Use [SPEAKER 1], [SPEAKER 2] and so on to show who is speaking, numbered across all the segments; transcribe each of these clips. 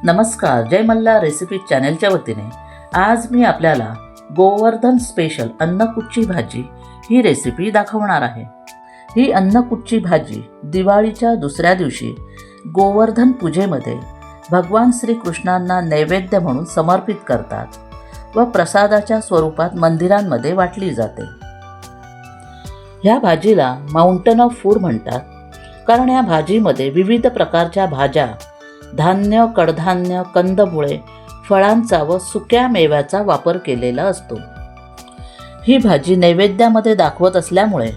[SPEAKER 1] नमस्कार, जय मल्हार रेसिपी चॅनलच्या वतीने आज मी आपल्याला गोवर्धन स्पेशल अन्नकूटची भाजी ही रेसिपी दाखवणार आहे। ही अन्नकूटची भाजी दिवाळीच्या दुसऱ्या दिवशी गोवर्धन पूजेमध्ये भगवान श्रीकृष्णांना नैवेद्य म्हणून समर्पित करतात व प्रसादाच्या स्वरूपात मंदिरांमध्ये वाटली जाते। ह्या भाजीला माउंटन ऑफ फूड म्हणतात, कारण या भाजीमध्ये विविध प्रकारच्या भाज्या, धान्य, कडधान्य, कंदमुळे, फळांचा व सुक्या मेव्याचा वापर केलेला असतो। ही भाजी नैवेद्यामध्ये दाखवत असल्यामुळे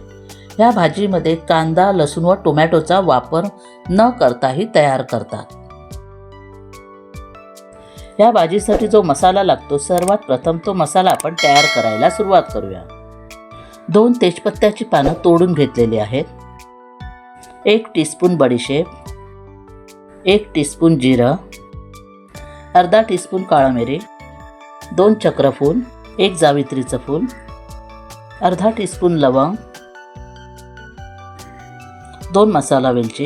[SPEAKER 1] या भाजीमध्ये कांदा, लसूण व टोमॅटोचा वापर न करताही तयार करतात। या भाजीसाठी जो मसाला लागतो, सर्वात प्रथम तो मसाला आपण तयार करायला सुरुवात करूया। 2 तेजपत्त्याची पानं तोडून घेतलेली आहेत, 1 टीस्पून बडीशेप, 1 टीस्पून जिरं, अर्धा टीस्पून काळी मिरी, 2 चक्रफूल, 1 जावित्रीचं फूल, अर्धा टीस्पून लवंग, 2 मसाला वेलची,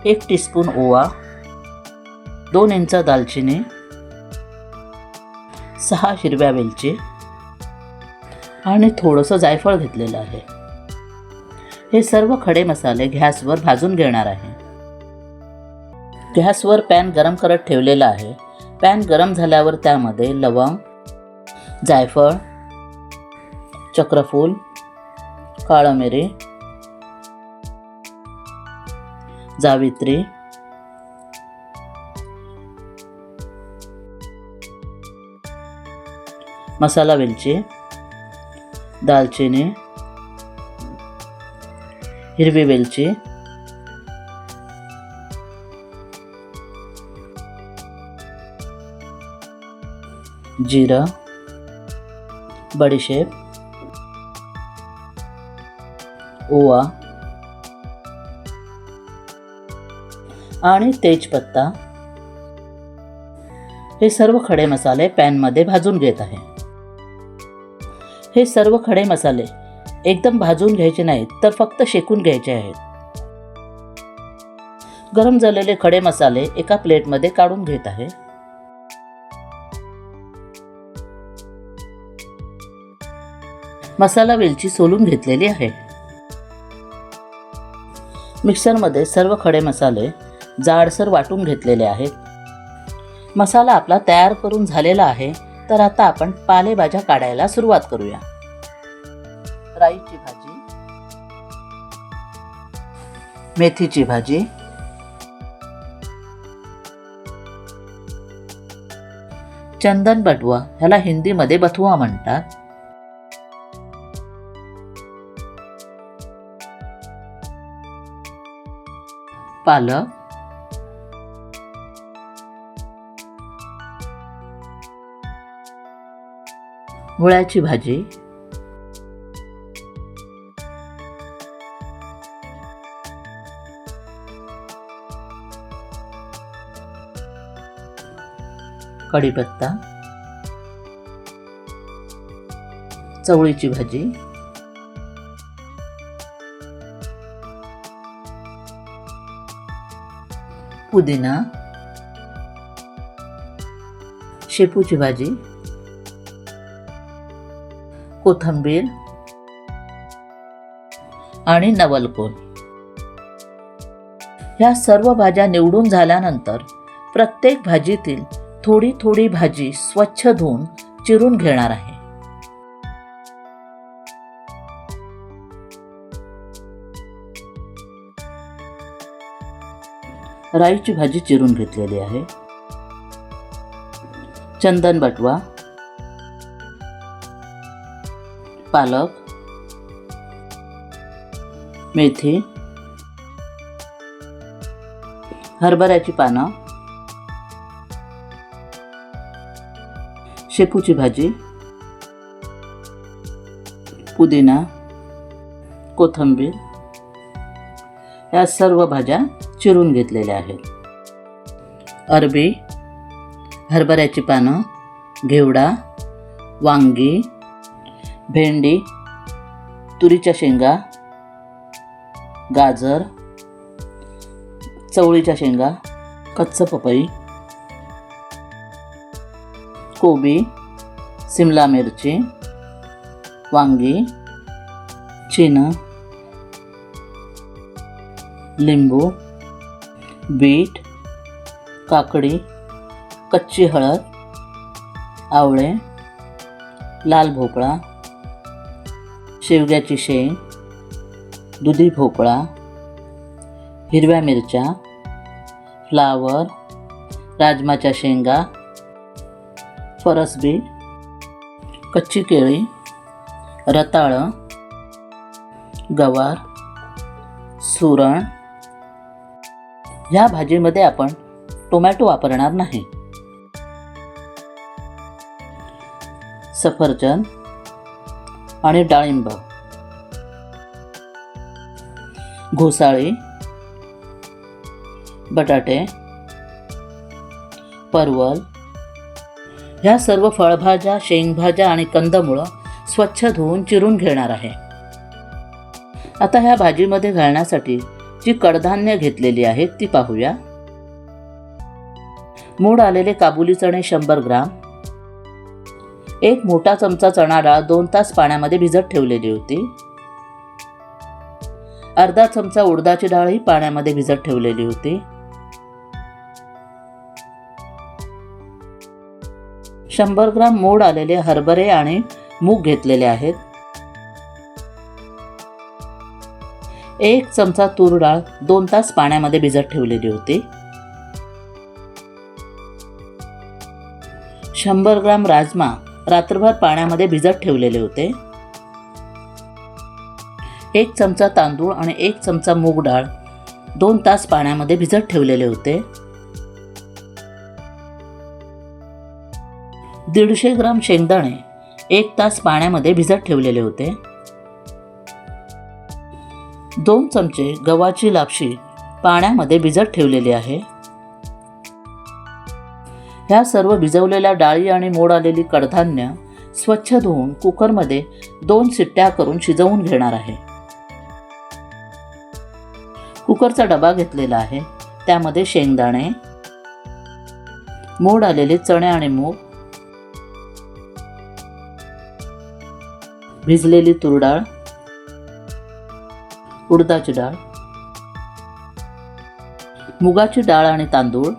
[SPEAKER 1] 1 टीस्पून ओवा, 2 इंच दालचिनी, 6 हिरव्या वेलची आणि थोडंसं जायफळ घेतलेलं आहे। हे सर्व खडे मसाले गॅसवर भाजून घेणार आहे। गॅसवर पॅन गरम करत ठेवलेला आहे। पॅन गरम झाल्यावर त्यामध्ये लवंग, जायफळ, चक्रफूल, काळी मिरी, जावित्री, मसाला वेलची, दालचिनी, हिरवी वेलची, जिरं, बडीशेप, ओवा आणि तेजपत्ता हे सर्व खडे मसाले पॅनमध्ये भाजून घेत आहे। हे सर्व खडे मसाले एकदम भाजून घ्यायचे नाहीत, तर फक्त शेकून घ्यायचे आहेत। गरम झालेले खडे मसाले एका प्लेटमध्ये काढून घेत आहे। मसाला वेलची सोलून घेतलेली आहे। मिक्सरमध्ये सर्व खडे मसाले जाडसर वाटून घेतलेले आहेत। मसाला आपला तयार करून झालेला आहे, तर आता आपण पालेभाज्या काढायला सुरुवात करूया। राईची भाजी, मेथीची भाजी, चंदन बटवा, ह्याला हिंदीमध्ये बथुआ म्हणतात, पालक, मुळ्याची भाजी, कढीपत्ता, चवळीची भाजी, पुदिना, शेपूची भाजी, कोथिंबीर आणि नवलकोल। ह्या सर्व भाज्या निवडून झाल्यानंतर प्रत्येक भाजीतील थोडी थोडी भाजी स्वच्छ धुवून चिरून घेणार आहे। राईची भाजी चिरून घेतलेली आहे। चंदन बटवा, पालक, मेथी, हरभऱ्याची पानं, शेपूची भाजी, पुदिना, कोथिंबीर या सर्व भाज्या चिरून घेतलेल्या आहेत। अरबी, हरभऱ्याची पानं, घेवडा, वांगी, भेंडी, तुरीच्या शेंगा, गाजर, चवळीच्या शेंगा, कच्चं पपई, कोबी, सिमला मिरची, वांगी, चीना, लिंबू, बीट, काकडी, कच्ची हळद, आवळे, लाल भोपळा, शेवग्याची शेंग, दुधी भोपळा, हिरव्या मिरच्या, फ्लावर, राजमाच्या शेंगा, फरसबी, कच्ची केळी, रताळं, गवार, सुरण. ह्या भाजीमध्ये आपण टोमॅटो वापरणार नाही. सफरचंद आणि डाळिंब, घोसाळी, बटाटे, परवल. ह्या सर्व फळभाज्या, शेंगभाज्या आणि कंदमुळं स्वच्छ धुवून चिरून घेणार आहे. आता ह्या भाजीमध्ये घालण्यासाठी जी कडधान्य घेतलेली आहेत ती पाहूया. मोड आलेले काबुली चणे 100 ग्राम, एक मोठा चमचा चणा डाळ 2 तास पाण्यामध्ये भिजत ठेवलेली होती. अर्धा चमचा उडदाची डाळही पाण्यामध्ये भिजत ठेवलेली होती. 100 ग्राम मोड आलेले हरभरे आणि मूग घेतलेले आहेत. 1 चमचा तूर डाळ 2 तास पाण्यामध्ये भिजत ठेवलेली होती. 100 ग्राम राजमा रात्रभर पाण्यामध्ये भिजत ठेवलेले होते. 1 चमचा तांदूळ आणि 1 चमचा मूग डाळ 2 तास पाण्यामध्ये भिजत ठेवलेले होते. 150 ग्राम शेंगदाणे 1 तास पाण्यामध्ये भिजत ठेवलेले होते. 2 चमचे गव्हाची लापशी पाण्यामध्ये भिजत ठेवलेली आहे. ह्या सर्व भिजवलेल्या डाळी आणि मोड आलेली कडधान्य स्वच्छ धुवून कुकरमध्ये 2 शिट्ट्या करून शिजवून घेणार आहे. कुकरचा डबा घेतलेला आहे. त्यामध्ये शेंगदाणे, मोड आलेले चणे आणि मूग, भिजलेली तूर डाळ, उडदाची डाळ, मुगाची डाळ आणि तांदूळ,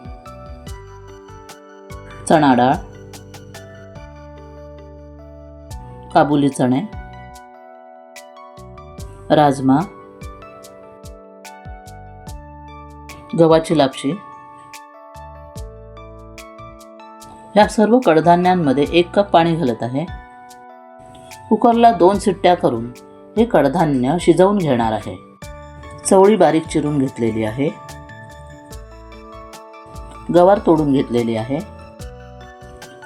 [SPEAKER 1] चणा डाळ, काबुली चणे, राजमा, गव्हाची लापशी. या सर्व कडधान्यांमध्ये 1 कप पाणी घालत आहे. कुकरला 2 शिट्ट्या करून हे कडधान्य शिजवून घेणार आहे. चवळी बारीक चिरून घेतलेली आहे. गवार तोडून घेतलेली आहे.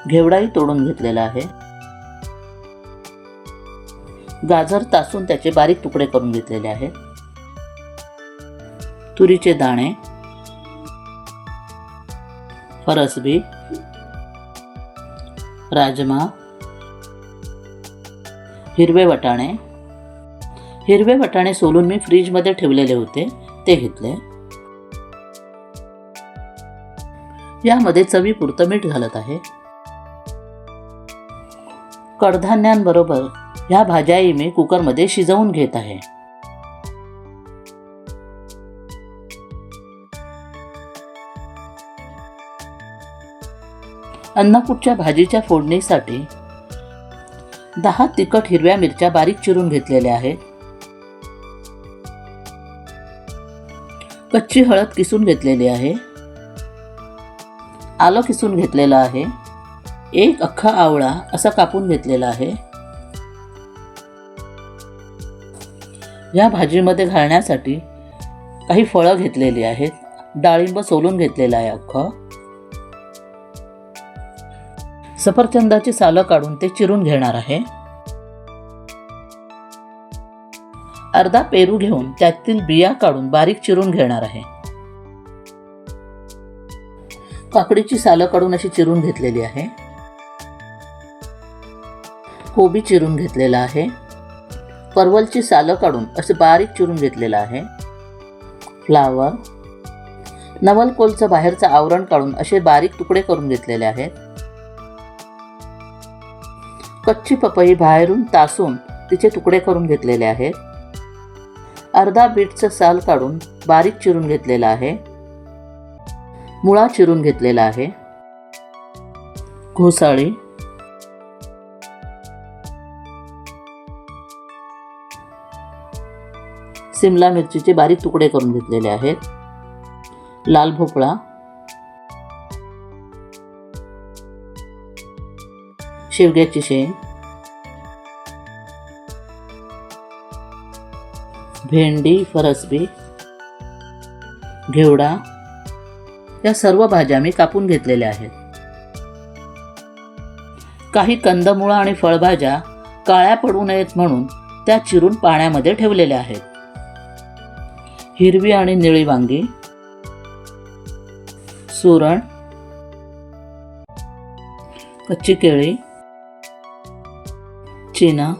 [SPEAKER 1] घेवडाही तोडून घेतलेला आहे. गाजर तासून त्याचे बारीक तुकडे करून घेतलेले आहेत. तुरीचे दाणे, फरसबी, राजमा, हिरवे वाटाणे. हिरवे वाटाणे सोलून मी फ्रीजमध्ये ठेवलेले होते ते घेतले. यामध्ये चवीपुरतं मीठ घालत आहे. कडधान्यांबरोबर ह्या भाज्याही मी कुकरमध्ये शिजवून घेत आहे. अन्नकूटच्या भाजीच्या फोडणीसाठी 10 तिखट हिरव्या मिरच्या बारीक चिरून घेतलेल्या आहेत. कच्ची हळद किसून घेतलेली आहे. आलं किसून घेतलेलं आहे. 1 अख्खा आवळा असा कापून घेतलेला आहे. या भाजीमध्ये घालण्यासाठी काही फळं घेतलेली आहेत. डाळिंब सोलून घेतलेलं आहे अख्खं. सफरचंदाची सालं काढून ते चिरून घेणार आहे. अर्धा पेरू घेऊन त्यातील बिया काढून बारीक चिरून घेणार आहे. काकडीची सालं काढून अशी चिरून घेतलेली आहे. कोबी चिरून घेतलेला आहे. परवलची सालं काढून असे बारीक चिरून घेतलेलं आहे. फ्लावर, नवलकोलचं बाहेरचं आवरण काढून असे बारीक तुकडे करून घेतलेले आहेत. कच्ची पपई बाहेरून तासून तिचे तुकडे करून घेतलेले आहेत. अर्धा बीटचं साल काढून बारीक चिरून घेतलेला आहे. मुळा चिरून घेतलेला आहे. घोसाळी, सिमला मिरचीचे बारीक तुकडे करून घेतलेले आहेत. लाल भोपळा, शेवग्याची शेंग, भेंडी, फरसबी, घेवडा या सर्व भाज्या मी कापून घेतलेल्या आहेत. काही कंदमुळं आणि फळभाज्या काळ्या पडू नयेत म्हणून त्या चिरून पाण्यामध्ये ठेवलेल्या आहेत. हिरवी आणि निळी वांगी, सुरण, कच्ची केळी, चीना,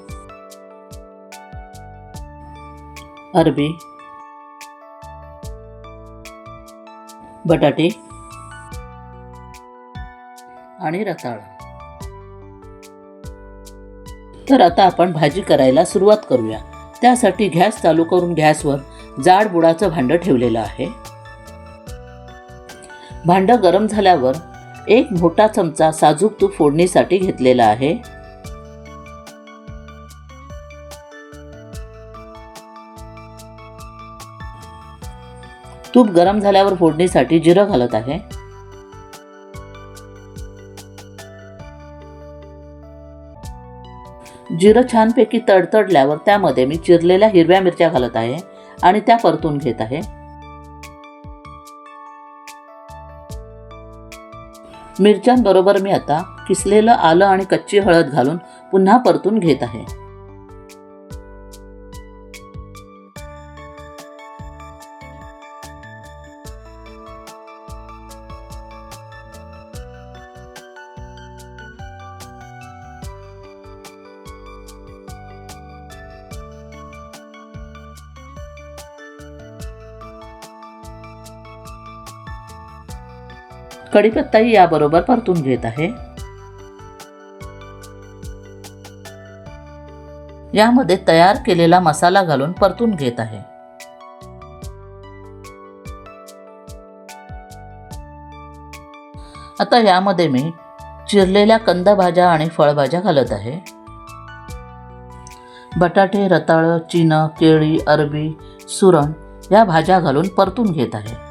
[SPEAKER 1] अरबी, बटाटे आणि रताळा. तर आता आपण भाजी करायला सुरुवात करूया. त्यासाठी गॅस चालू करून गॅसवर जाड बुडाचं भांडं ठेवलेलं आहे. भांडं गरम झाल्यावर एक मोठा चमचा साजूक तूप फोडणीसाठी घेतलेला आहे. तूप गरम झाल्यावर फोडणीसाठी जिरं घालत आहे. जिरं छानपैकी तडतडल्यावर त्यामध्ये मी चिरलेल्या हिरव्या मिरच्या घालत आहे आणि त्या परतून घेत आहे. मिरच्यांबरोबर मी आता किसलेलं आलं आणि कच्ची हळद घालून पुन्हा परतून घेत आहे. कढीपत्ताही याबरोबर परतून घेत आहे. यामध्ये तयार केलेला मसाला घालून परतून घेत आहे. आता यामध्ये मी चिरलेल्या कंद भाज्या आणि फळभाज्या घालत आहे. बटाटे, रताळं, चीना, केळी, अरबी, सुरण या भाज्या घालून परतून घेत आहे.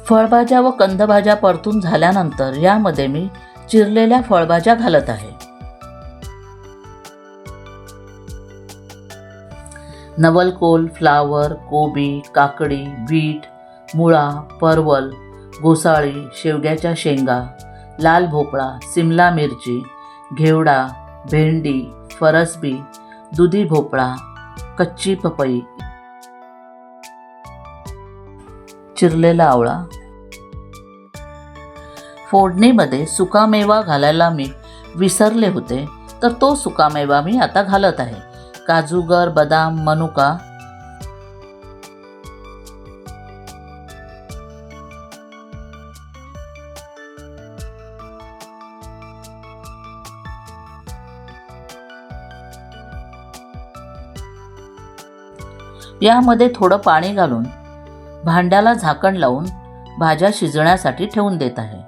[SPEAKER 1] फळभाज्या व कंदभाज्या परतून झाल्यानंतर यामध्ये मी चिरलेल्या फळभाज्या घालत आहे. नवलकोल, फ्लावर, कोबी, काकडी, बीट, मुळा, परवल, घोसाळी, शेवग्याच्या शेंगा, लाल भोपळा, सिमला मिरची, घेवडा, भेंडी, फरसबी, दुधी भोपळा, कच्ची पपई, चिरलेला आवळा. फोडणीमध्ये सुकामेवा घालायला मी विसरले होते, तर तो सुकामेवा मी आता घालत आहे. काजूगर, बदाम, मनुका, यामध्ये थोडं पाणी घालून भांड्याला झाकण लावून भाज्या शिजण्यासाठी ठेवून देत आहे.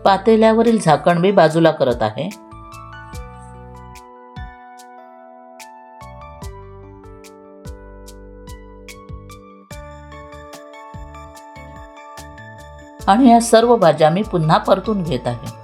[SPEAKER 1] पातेल्यावरील झाकण मी बाजूला करत आहे. आणि या सर्व भाज्या मी पुन्हा परतून घेत आहे.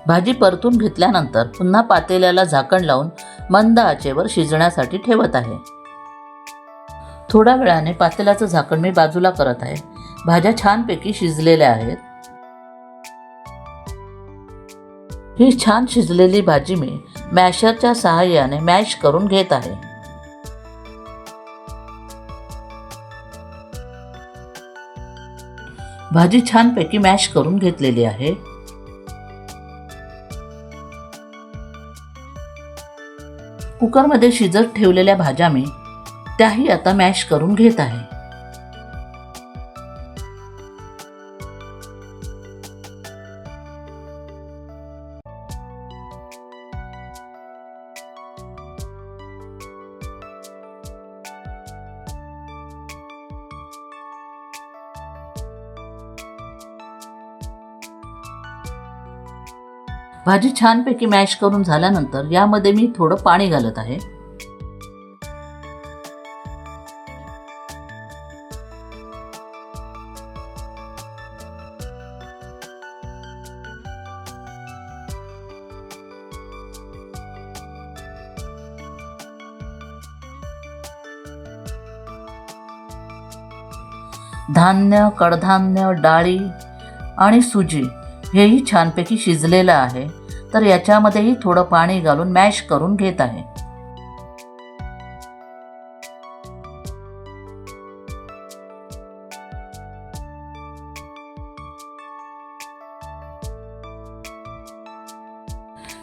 [SPEAKER 1] भाजी परतून घेतल्यानंतर पुन्हा पातेल्याला झाकण लावून मंद आचेवर शिजण्यासाठी ठेवत आहे. थोड्या वेळाने पातेल्याचं झाकण मी बाजूला करत आहे. भाज्या छानपैकी शिजलेल्या आहेत. ही छान शिजलेली भाजी मी मॅशरच्या सहाय्याने मॅश करून घेत आहे. भाजी छानपैकी मॅश करून घेतलेली आहे. कुकरमध्ये शिजत ठेवलेल्या भाज्या मी त्याही आता मॅश करून घेत आहे. भाजी छानपैकी मॅश करून झाल्यानंतर यामध्ये मी थोडं पाणी घालत आहे. धान्य, कडधान्य, डाळी आणि सुजी हेही छानपैकी शिजलेलं आहे. तर याच्यामध्येही थोडं पाणी घालून मॅश करून घेत आहे.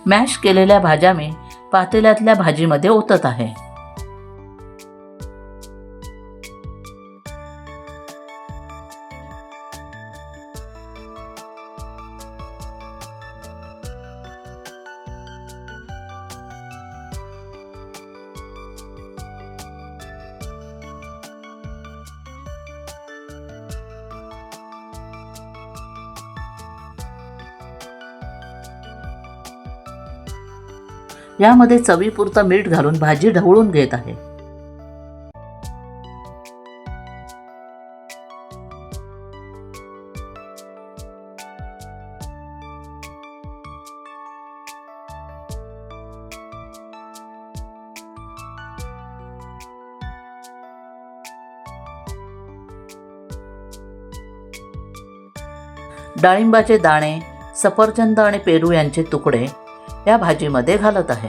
[SPEAKER 1] मॅश केलेल्या भाज्या मी पातेल्यातल्या भाजीमध्ये ओतत आहे. यामध्ये चवीपुरतं मीठ घालून भाजी ढवळून घेत आहे. डाळिंबाचे दाणे, सफरचंद आणि पेरू यांचे तुकडे या भाजीमध्ये घालत आहे.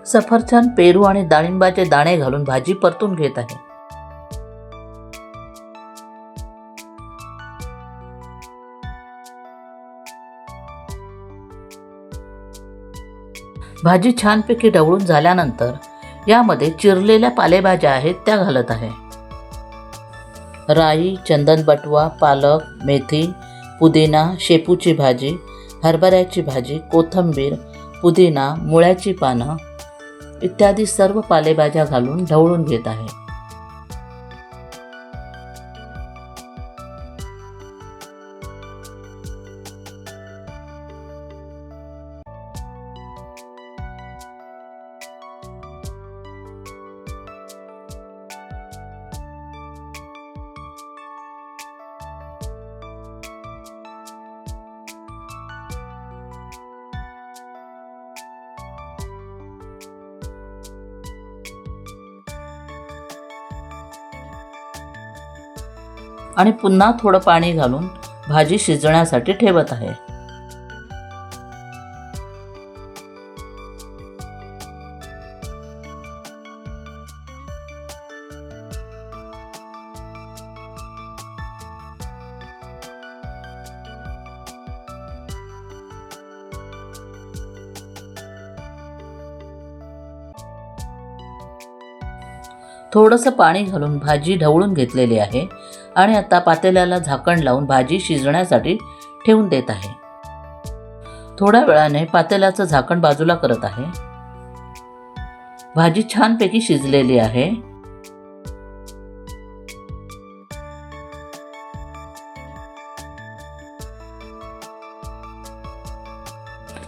[SPEAKER 1] सफरचंद, पेरू आणि डाळिंबाचे दाणे घालून भाजी परतून घेत आहे. भाजी छानपैकी ढवळून झाल्यानंतर यामध्ये चिरलेल्या पालेभाज्या आहेत त्या घालत आहे. राई, चंदन बटवा, पालक, मेथी, पुदिना, शेपूची भाजी, हरभऱ्याची भाजी, कोथिंबीर, पुदिना, मुळ्याची पानं इत्यादी सर्व पालेभाज्या घालून ढवळून घेत आहे. आणि पुन्हा थोडं पाणी घालून भाजी शिजण्यासाठी ठेवत आहे. थोडंसं पाणी घालून भाजी ढवळून घेतलेली आहे आणि आता पातेल्याला झाकण लावून भाजी शिजण्यासाठी ठेवून देत आहे. थोड्या वेळाने पातेल्याचं झाकण बाजूला करत आहे. भाजी छानपैकी शिजलेली आहे.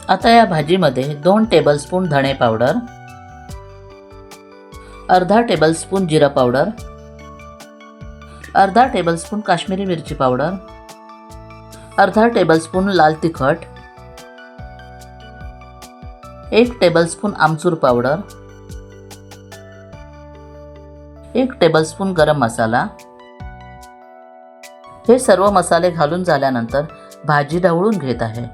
[SPEAKER 1] आता या भाजीमध्ये 2 टेबलस्पून धणे पावडर, अर्धा टेबलस्पून जिरा पावडर, अर्धा टेबलस्पून काश्मीरी मिरची पावडर, अर्धा टेबलस्पून लाल तिखट, 1 टेबलस्पून आमचूर पावडर, 1 टेबलस्पून गरम मसाला. हे सर्व मसाले घालून झाल्यानंतर भाजी ढवळून घेत आहे.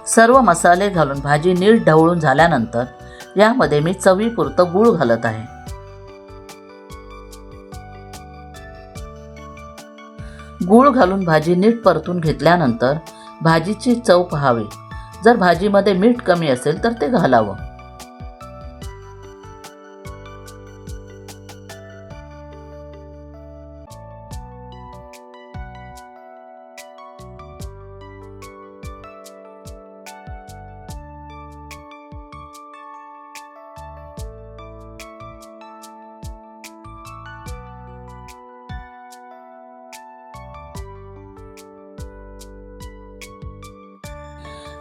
[SPEAKER 1] सर्व मसाले घालून भाजी नीट ढवळून झाल्यानंतर यामध्ये मी चवीपुरतं गूळ घालत आहे. गूळ घालून भाजी नीट परतून घेतल्यानंतर भाजीची चव पाहावी. जर भाजीमध्ये मीठ कमी असेल तर ते घालावं.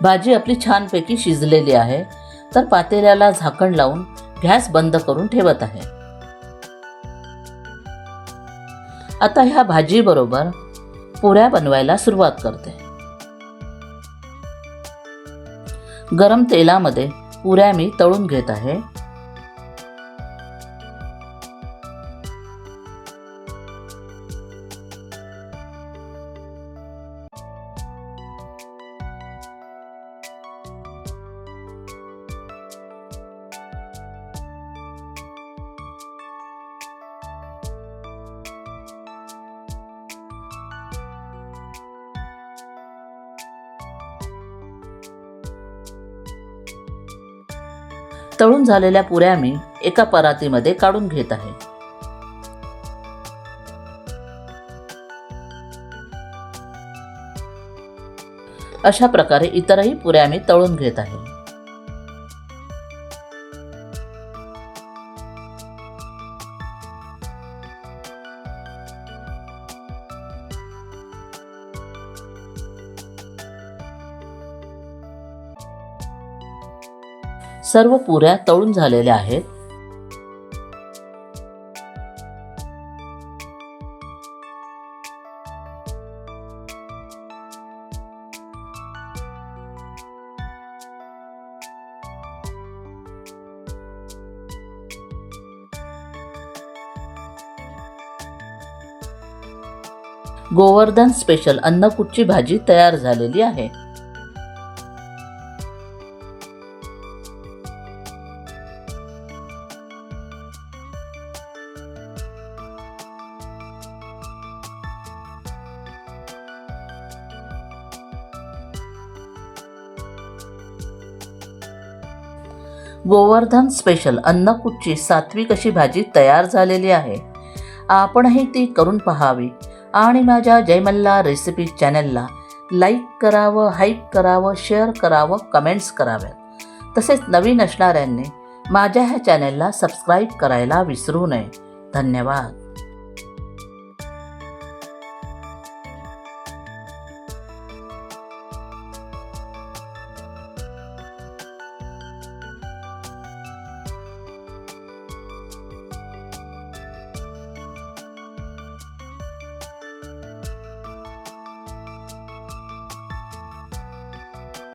[SPEAKER 1] भाजी आपली छानपैकी शिजलेली आहे, तर पातेल्याला झाकण लावून गॅस बंद करून ठेवत आहे. आता ह्या भाजी बरोबर पुऱ्या बनवायला सुरुवात करते. गरम तेलामध्ये पुऱ्या मी तळून घेत आहे. तळून झालेल्या पुऱ्या मी एका परातीमध्ये काढून घेत आहे. अशा प्रकारे इतरही पुऱ्या मी तळून घेत आहे. सर्व पुऱ्या तळून झालेल्या आहेत. गोवर्धन स्पेशल अन्नकूटची भाजी तयार झालेली आहे. गोवर्धन स्पेशल अन्नकूटची सात्विक अशी भाजी तयार झालेली आहे. आपणही ती करून पाहावी आणि माझ्या जय मल्हार रेसिपी चॅनलला लाईक करावं, हाईप करावं, शेअर करावं, कमेंट्स कराव्यात. तसेच नवीन असणाऱ्यांनी माझ्या ह्या चॅनलला सबस्क्राईब करायला विसरू नये. धन्यवाद.